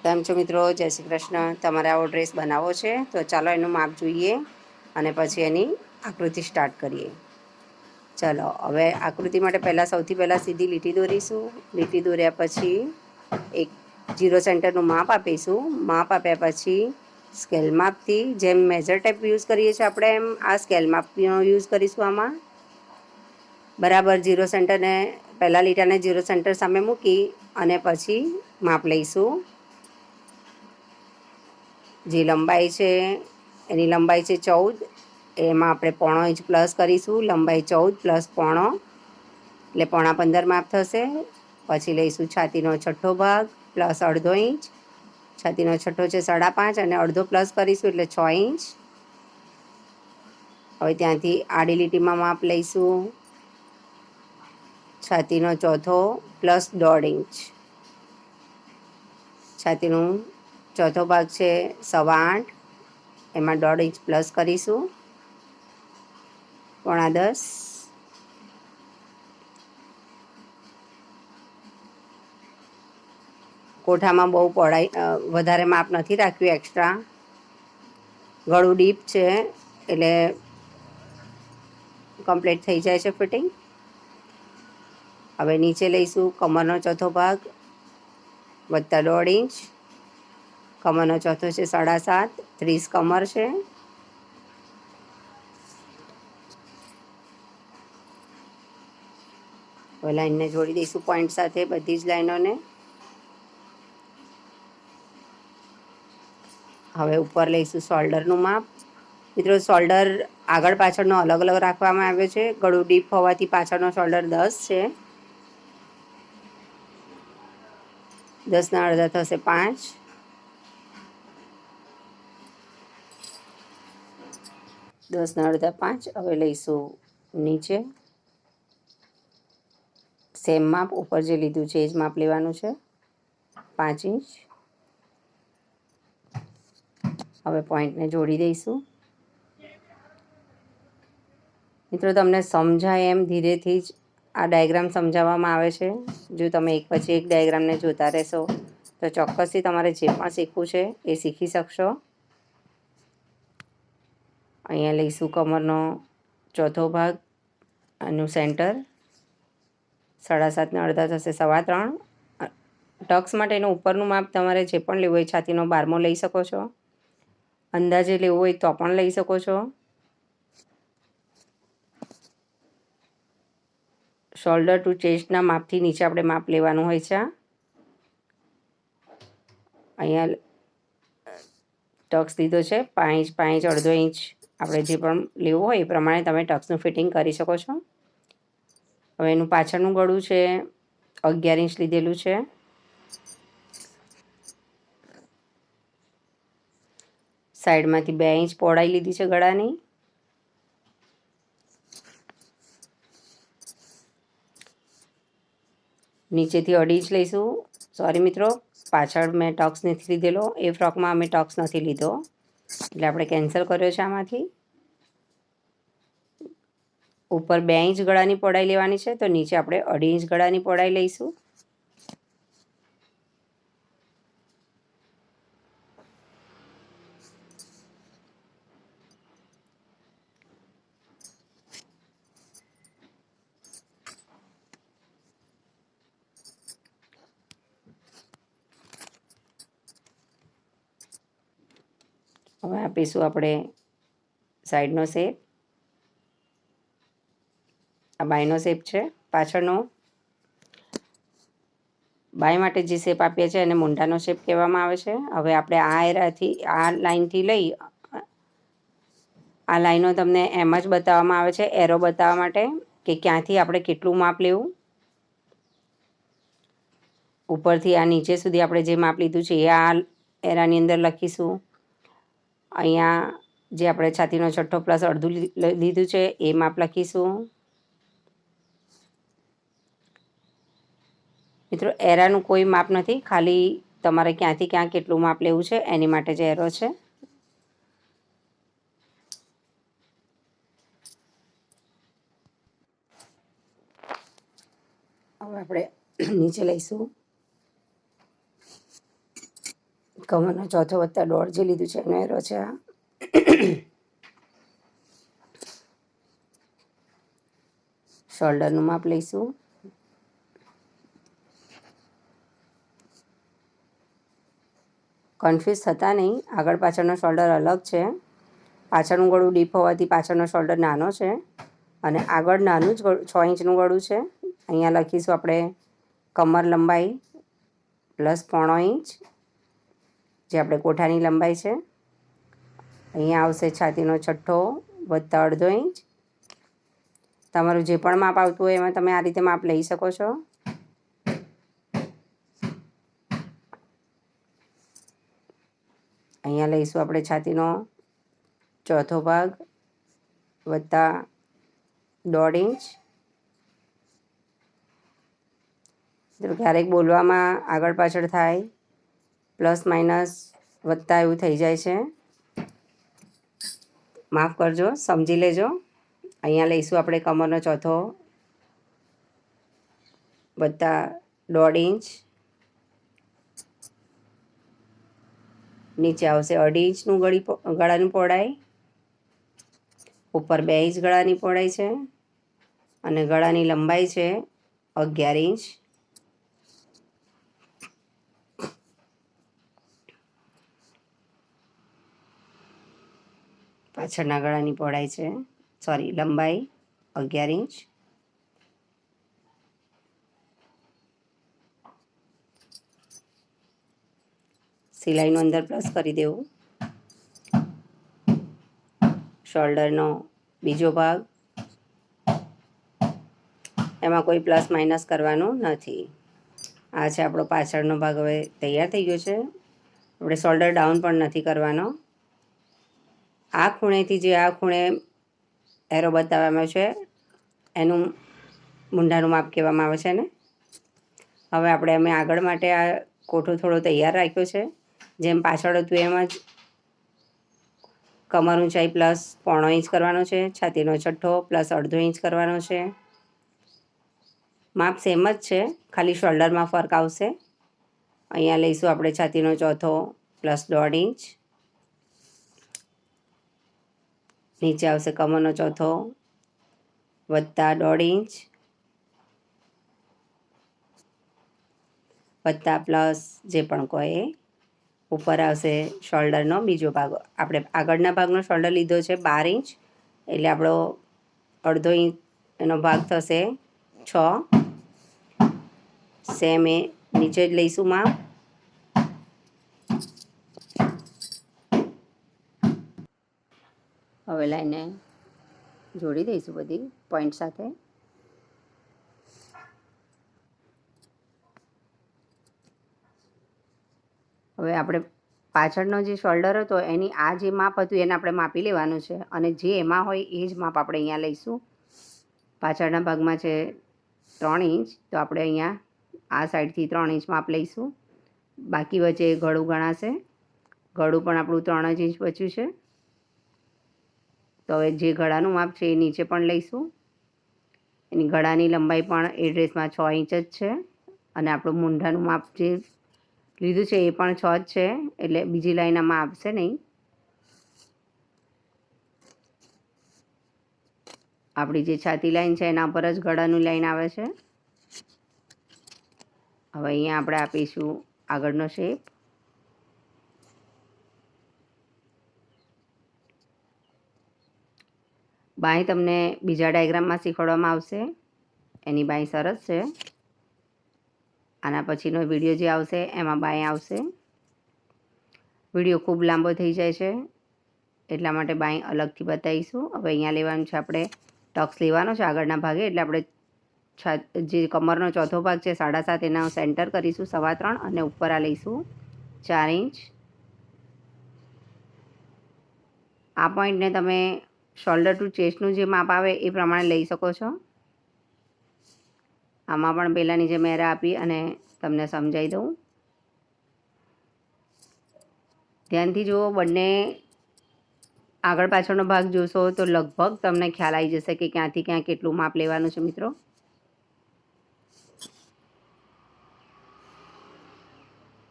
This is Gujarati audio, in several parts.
કેમ છો મિત્રો? જય શ્રી કૃષ્ણ. તમારે આવો ડ્રેસ બનાવવો છે તો ચાલો એનું માપ જોઈએ અને પછી એની આકૃતિ સ્ટાર્ટ કરીએ. ચાલો હવે આકૃતિ માટે સૌથી પહેલાં સીધી લીટી દોરીશું. લીટી દોર્યા પછી એક 0 સેન્ટરનું માપ આપીશું. માપ આપ્યા પછી સ્કેલ માપથી જેમ મેજર ટેપ યુઝ કરીએ છીએ આપણે એમ આ સ્કેલ માપનો યુઝ કરીશું. આમાં બરાબર 0 સેન્ટરને પહેલાં લીટાને 0 સેન્ટર સામે મૂકી અને પછી માપ લઈશું. જે લંબાઈ છે એની લંબાઈ છે 14, એમાં આપણે 0.5 ઇંચ પ્લસ કરીશું. લંબાઈ 14 પ્લસ 0.5 એટલે 15.5 માપ થશે. પછી લઈશું છાતીનો છઠ્ઠો ભાગ પ્લસ 1/2 ઇંચ. છાતીનો છઠ્ઠો છે 5.5 અને અડધો પ્લસ કરીશું એટલે 6 ઇંચ. હવે ત્યાંથી આડી લીટીમાં માપ લઈશું. છાતીનો ચોથો પ્લસ 1.5 ઇંચ. છાતીનું ચોથો ભાગ છે 8.25, એમાં 1.5 ઇંચ પ્લસ કરીશું. 9.10. કોઠામાં બહુ પહોળાઈ વધારે માપ નથી રાખ્યું એક્સ્ટ્રા. ગળું ડીપ છે એટલે કમ્પ્લીટ થઈ જાય છે ફિટિંગ. હવે નીચે લઈશું કમરનો ચોથો ભાગ વત્તા 1.5 ઇંચ. કમરનો ચોથો છે 7.5, 30 કમર છે. હવે લાઈનને જોડી દઈશું પોઈન્ટ સાથે, બધી જ લાઈનોને. હવે ઉપર લઈશું શોલ્ડરનું માપ. મિત્રો શોલ્ડર આગળ પાછળનો અલગ અલગ રાખવામાં આવ્યો છે. ગળું ડીપ હોવાથી પાછળનો શોલ્ડર 10 છે. 10ના અડધા થશે 5. 10ના અડધા 5. હવે લઈશું નીચે સેમ માપ, ઉપર જે લીધું છે એ જ માપ લેવાનું છે, 5 ઇંચ. હવે પોઈન્ટને જોડી દઈશું. મિત્રો તમને સમજાય એમ ધીરેથી જ આ ડાયાગ્રામ સમજાવવામાં આવે છે. જો તમે એક પછી એક ડાયાગ્રામને જોતા રહેશો તો ચોક્કસથી તમારે જે પણ શીખવું છે એ શીખી શકશો. અહીંયા લઈશું કમરનો ચોથો ભાગ, આનું સેન્ટર 7.5ના અડધા થશે 3.25. ટક્સ માટેનું ઉપરનું માપ તમારે જે પણ લેવું હોય, છાતીનો 12મો લઈ શકો છો. અંદાજે લેવું હોય તો પણ લઈ શકો છો. શોલ્ડર ટુ ચેસ્ટના માપથી નીચે આપણે માપ લેવાનું હોય છે. અહીંયા ટક્સ લીધો છે 5 ઇંચ, 5 ઇંચ, અડધો ઇંચ. આપણે જે પણ લેવું હોય એ પ્રમાણે તમે ટક્સનું ફિટિંગ કરી શકો છો. હવે એનું પાછળનું ગળું છે 11 ઇંચ લીધેલું છે. સાઈડમાંથી 2 ઇંચ પહોળાઈ લીધી છે ગળાની. નીચેથી 2.5 ઇંચ લઈશું. સોરી મિત્રો, પાછળ મેં ટક્સ નથી લીધેલો. એ ફ્રોકમાં અમે ટક્સ નથી લીધો એટલે આપણે કેન્સલ કર્યો છે આમાંથી. ઉપર 2 ઇંચ ગળાની પહોળાઈ લેવાની છે તો નીચે આપણે 2.5 ઇંચ ગળાની પહોળાઈ લઈશું. હવે આપીશું આપણે સાઈડનો શેપ. આ બાયનો શેપ છે પાછળનો. બાય માટે જે શેપ આપીએ છીએ એને મૂંઢાનો શેપ કહેવામાં આવે છે. હવે આપણે આ એરાથી, આ લાઈનથી લઈ, આ લાઈનો તમને એમ જ બતાવવામાં આવે છે એરો બતાવવા માટે કે ક્યાંથી આપણે કેટલું માપ લેવું. ઉપરથી આ નીચે સુધી આપણે જે માપ લીધું છે એ આ એરાની અંદર લખીશું. અહીંયા જે આપણે છાતીનો છઠ્ઠો પ્લસ અડધું લીધું છે એ માપ લખીશું. મિત્રો એરાનું કોઈ માપ નથી, ખાલી તમારે ક્યાંથી ક્યાં કેટલું માપ લેવું છે એની માટે જ એરો છે. હવે આપણે નીચે લઈશું કમરનો ચોથો વત્તા 1.5 જે લીધું છે એનો એરો છે આ. શોલ્ડરનું માપ લઈશું. કન્ફ્યુઝ થતા નહીં, આગળ પાછળનો શોલ્ડર અલગ છે. પાછળનું ગળું ડીપ હોવાથી પાછળનો શોલ્ડર નાનો છે અને આગળ નાનું જ 6 ઇંચનું ગળું છે. અહીંયા લખીશું આપણે કમર લંબાઈ પ્લસ 0.5 ઇંચ, જે આપણે કોઠાની લંબાઈ છે. અહીંયા આવશે છાતીનો છઠ્ઠો વત્તા 1/2 ઇંચ. તમારું જે પણ માપ આવતું હોય એમાં તમે આ રીતે માપ લઈ શકો છો. અહીંયા લઈશું આપણે છાતીનો ચોથો ભાગ વત્તા 1.5 ઇંચ. ક્યારેક બોલવામાં આગળ પાછળ થાય, પ્લસ માઇનસ વત્તા એવું થઈ જાય છે, માફ કરજો, સમજી લેજો. અહીંયા લઈશું આપણે કમરનો ચોથો વત્તા 1.5 ઇંચ. નીચે આવશે 2.5 ઇંચનું ગળાની પહોળાઈ, ઉપર 2 ઇંચ ગળાની પહોળાઈ છે અને ગળાની લંબાઈ છે 11 ઇંચ. પાછળના ગળાની પહોળાઈ છે લંબાઈ 11 ઇંચ. સિલાઈનું અંદર પ્લસ કરી દેવું. શોલ્ડરનો બીજો ભાગ, એમાં કોઈ પ્લસ માઇનસ કરવાનું નથી. આ છે આપણો પાછળનો ભાગ. હવે તૈયાર થઈ ગયો છે. આપણે શોલ્ડર ડાઉન પણ નથી કરવાનો. આ ખૂણેથી જે આ ખૂણે એરો બતાવવામાં છે એનું મૂંઢાનું માપ કહેવામાં આવે છે ને. હવે અમે આગળ માટે આ કોઠો થોડો તૈયાર રાખ્યો છે. જેમ પાછળ હતું એમ જ કમર ઊંચાઈ પ્લસ 0.5 ઇંચ કરવાનો છે, છાતીનો છઠ્ઠો પ્લસ 1/2 ઇંચ કરવાનો છે. માપ સેમ જ છે, ખાલી શોલ્ડરમાં ફરક આવશે. અહીંયા લઈશું આપણે છાતીનો ચોથો પ્લસ 1.5 ઇંચ. નીચે આવશે કમરનો ચોથો વત્તા 1.5 ઇંચ વત્તા પ્લસ જે પણ કહો એ. ઉપર આવશે શોલ્ડરનો બીજો ભાગ. આપણે આગળના ભાગનો શોલ્ડર લીધો છે 12 ઇંચ, એટલે આપણો 1/2 ઇંચ એનો ભાગ થશે 6. સેમ એ નીચે જ લઈશું માપ. હવે લાઈને જોડી દઈશું બધી પોઈન્ટ સાથે. હવે આપણે પાછળનો જે શોલ્ડર હતો એની આ જે માપ હતું એને આપણે માપી લેવાનું છે અને જે એમાં હોય એ જ માપ આપણે અહીંયા લઈશું. પાછળના ભાગમાં છે 3 ઇંચ, તો આપણે અહીંયા આ સાઈડથી 3 ઇંચ માપ લઈશું. બાકી વચ્ચે ગળું ગણાશે. ગળું પણ આપણું 3 જ ઇંચ બચ્યું છે. તો હવે જે ગળાનું માપ છે એ નીચે પણ લઈશું. એની ગળાની લંબાઈ પણ એ ડ્રેસમાં 6 ઇંચ જ છે અને આપણું મૂંઢાનું માપ જે લીધું છે એ પણ 6 જ છે, એટલે બીજી લાઈન આમાં આવશે નહીં. આપણી જે છાતી લાઈન છે એના પર જ ગળાનું લાઈન આવે છે. હવે અહીંયા આપણે આપીશું આગળનો શેપ. બાંય તમને બીજા ડાયાગ્રામમાં શીખવાડવામાં આવશે. એની બાંય સરસ છે. આના પછીનો વિડીયો જે આવશે એમાં બાંય આવશે. વિડીયો ખૂબ લાંબો થઈ જાય છે એટલા માટે બાંય અલગથી બતાવીશું. હવે અહીંયા લેવાનું છે આપણે ટક્સ લેવાનો છે આગળના ભાગે, એટલે આપણે જે કમરનો ચોથો ભાગ છે 7.5 એના સેન્ટર કરીશું 3.25 અને ઉપર આ લઈશું 4 ઇંચ. આ પોઈન્ટને તમે શોલ્ડર ટુ ચેસ્ટનું જે માપ આવે એ પ્રમાણે લઈ શકો છો. આમાં પણ પહેલાંની જે મેરા આપી અને તમને સમજાવી દઉં. ધ્યાનથી જુઓ, બંને આગળ પાછળનો ભાગ જોશો તો લગભગ તમને ખ્યાલ આવી જશે કે ક્યાંથી ક્યાં કેટલું માપ લેવાનું છે મિત્રો.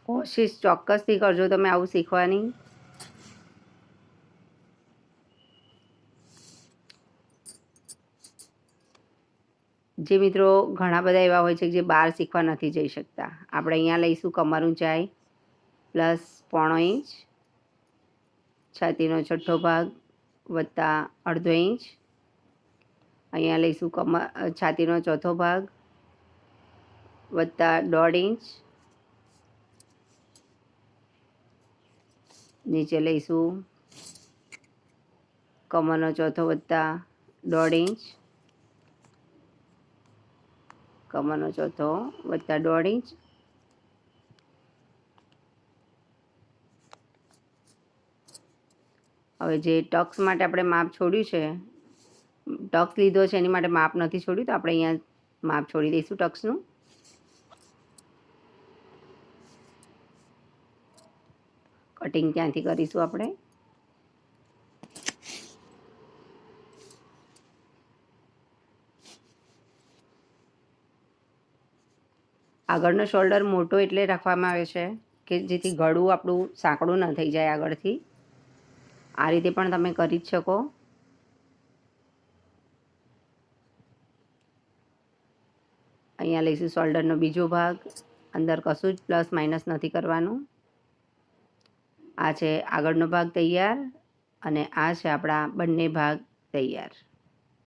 કોશિશ ચોક્કસથી કરજો તમે આવું શીખવાની. જે મિત્રો ઘણા બધા એવા હોય છે જે બહાર શીખવા નથી જઈ શકતા, આપણે અહીંયા લઈશું કમર ઊંચાઈ પ્લસ 1/4 ઇંચ, છાતીનો છઠ્ઠો ભાગ વત્તા 1/2 ઇંચ, અહીંયા લઈશું છાતીનો ચોથો ભાગ વત્તા 1/2 ઇંચ, નીચે લઈશું કમરનો ચોથો વત્તા 1/2 ઇંચ, કમરનો ચોથો વત્તા 1/2 ઇંચ. હવે જે ટક્સ માટે આપણે માપ છોડ્યું છે, ટક્સ લીધો છે એની માટે માપ નથી છોડ્યું, તો આપણે અહીંયા માપ છોડી દઈશું ટક્સનું. કટિંગ ત્યાંથી કરીશું આપણે. આગળનો શોલ્ડર મોટો એટલે રાખવામાં આવે છે કે જેથી ગળું આપણું સાંકડું ન થઈ જાય આગળથી. આ રીતે પણ તમે કરી જ શકો. અહીંયા લઈશું શોલ્ડરનો બીજો ભાગ, અંદર કશું જ પ્લસ માઇનસ નથી કરવાનું. આ છે આગળનો ભાગ તૈયાર અને આ છે આપણા બંને ભાગ તૈયાર.